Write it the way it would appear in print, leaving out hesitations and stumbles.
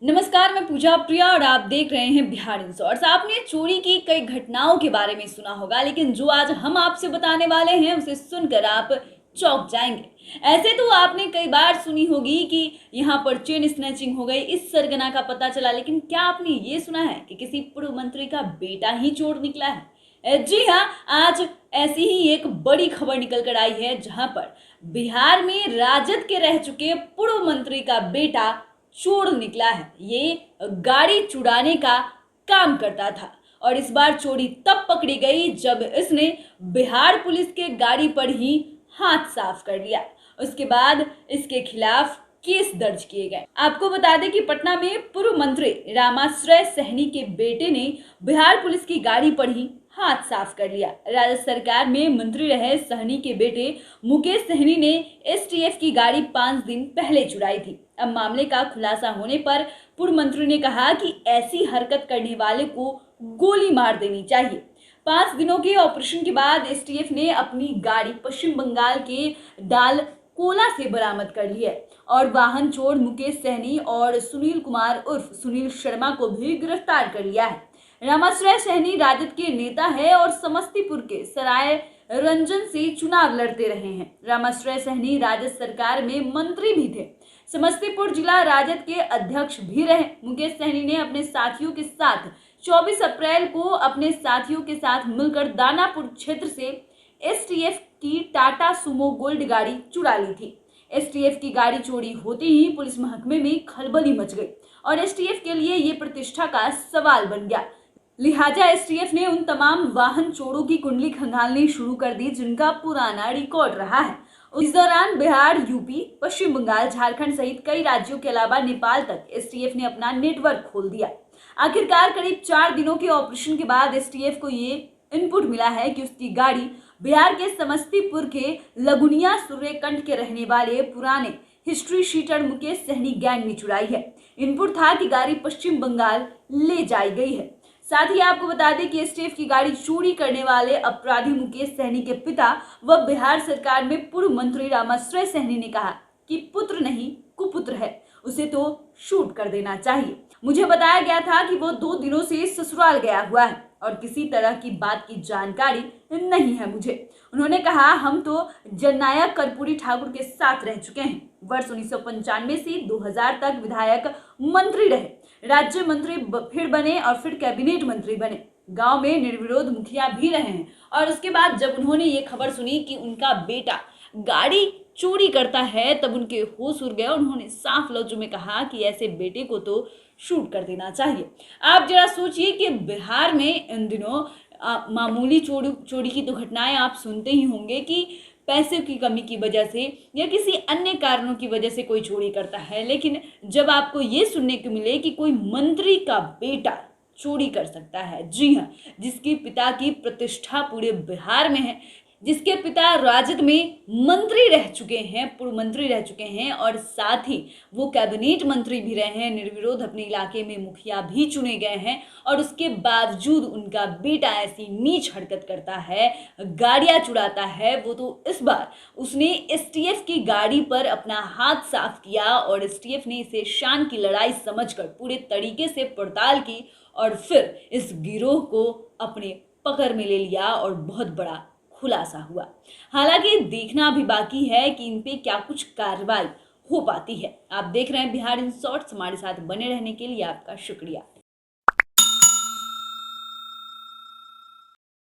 नमस्कार, मैं पूजा प्रिया और आप देख रहे हैं बिहार इन शॉर्ट्स। आपने चोरी की कई घटनाओं के बारे में सुना होगा, लेकिन जो आज हम आपसे बताने वाले हैं उसे सुनकर आप चौंक जाएंगे। ऐसे तो आपने कई बार सुनी होगी कि यहाँ पर चेन स्नैचिंग हो गई, इस सरगना का पता चला, लेकिन क्या आपने ये सुना है कि किसी पूर्व मंत्री का बेटा ही चोर निकला है? जी हाँ, आज ऐसी ही एक बड़ी खबर निकल कर आई है, जहां पर बिहार में राजद के रह चुके पूर्व मंत्री का बेटा चोर निकला है। ये गाड़ी चुराने का काम करता था और इस बार चोरी तब पकड़ी गई जब इसने बिहार पुलिस के गाड़ी पर ही हाथ साफ कर लिया। उसके बाद इसके खिलाफ केस दर्ज किए गए। आपको बता दें कि पटना में पूर्व मंत्री रामाश्रय सहनी के बेटे ने बिहार पुलिस की गाड़ी पर ही हाथ साफ कर लिया। राज्य सरकार में मंत्री रहे सहनी के बेटे मुकेश सहनी ने एसटीएफ की गाड़ी 5 दिन पहले चुराई थी। अब मामले का खुलासा होने पर पूर्व मंत्री ने कहा कि ऐसी हरकत करने वाले को गोली मार देनी चाहिए। 5 दिनों के ऑपरेशन के बाद एसटीएफ ने अपनी गाड़ी पश्चिम बंगाल के डाल कोला से बरामद कर ली है और वाहन चोर मुकेश सहनी और सुनील कुमार उर्फ सुनील शर्मा को भी गिरफ्तार कर लिया है। रामाश्रय सहनी राजद के नेता है और समस्तीपुर के सराय रंजन से चुनाव लड़ते रहे हैं। रामाश्रय सहनी राजद सरकार में मंत्री भी थे, समस्तीपुर जिला राजद के अध्यक्ष भी रहे। मुकेश सहनी ने अपने साथियों के साथ 24 अप्रैल को अपने साथियों के साथ मिलकर दानापुर क्षेत्र से एसटीएफ की टाटा सुमो गोल्ड गाड़ी चुरा ली थी। एसटीएफ की गाड़ी चोरी होते ही पुलिस महकमे में खलबली मच गई और एसटीएफ के लिए ये प्रतिष्ठा का सवाल बन गया। लिहाजा एसटीएफ ने उन तमाम वाहन चोरों की कुंडली खंगालनी शुरू कर दी जिनका पुराना रिकॉर्ड रहा है। इस दौरान बिहार, यूपी, पश्चिम बंगाल, झारखंड सहित कई राज्यों के अलावा नेपाल तक एसटीएफ ने अपना नेटवर्क खोल दिया। आखिरकार करीब 4 दिनों के ऑपरेशन के बाद एसटीएफ को ये इनपुट मिला है कि उसकी गाड़ी बिहार के समस्तीपुर के लगुनिया सूर्यकंठ के रहने वाले पुराने history sheeter Mukesh Sahni gang ने चुराई है। इनपुट था कि गाड़ी पश्चिम बंगाल ले जाई गई है। साथ ही आपको बता दें कि एसटीएफ की गाड़ी चोरी करने वाले अपराधी मुकेश सहनी के पिता व बिहार सरकार में पूर्व मंत्री रामाश्रय सहनी ने कहा कि पुत्र नहीं कुपुत्र है, उसे तो शूट कर देना चाहिए। मुझे बताया गया था कि वो 2 दिनों से ससुराल गया हुआ है और किसी तरह की बात की जानकारी नहीं है मुझे। उन्होंने कहा, हम तो जननायक कर्पूरी ठाकुर के साथ रह चुके हैं। वर्ष 1995 से 2000 तक विधायक मंत्री रहे, राज्य मंत्री फिर बने और फिर कैबिनेट मंत्री बने। गांव में निर्विरोध मुखिया भी रहे हैं। और उसके बाद जब उन्होंने ये खबर सुनी कि उनका बेटा गाड़ी चोरी करता है, तब उनके होश उड़ गए। उन्होंने साफ लफ्जों में कहा कि ऐसे बेटे को तो शूट कर देना चाहिए। आप जरा सोचिए कि बिहार में इन दिनों मामूली चोरी की तो घटनाएं आप सुनते ही होंगे कि पैसे की कमी की वजह से या किसी अन्य कारणों की वजह से कोई चोरी करता है, लेकिन जब आपको ये सुनने को मिले कि कोई मंत्री का बेटा चोरी कर सकता है, जी हाँ, जिसके पिता की प्रतिष्ठा पूरे बिहार में है, जिसके पिता राजद में मंत्री रह चुके हैं, पूर्व मंत्री रह चुके हैं और साथ ही वो कैबिनेट मंत्री भी रहे हैं, निर्विरोध अपने इलाके में मुखिया भी चुने गए हैं, और उसके बावजूद उनका बेटा ऐसी नीच हरकत करता है, गाड़ियां चुराता है। वो तो इस बार उसने एसटीएफ की गाड़ी पर अपना हाथ साफ किया और एसटीएफ ने इसे शान की लड़ाई समझकर पूरे तरीके से पड़ताल की और फिर इस गिरोह को अपने पकड़ में ले लिया और बहुत बड़ा खुलासा हुआ। हालांकि देखना भी बाकी है कि इन पे क्या कुछ कार्रवाई हो पाती है। आप देख रहे हैं बिहार इन शॉर्ट्स। हमारे साथ बने रहने के लिए आपका शुक्रिया।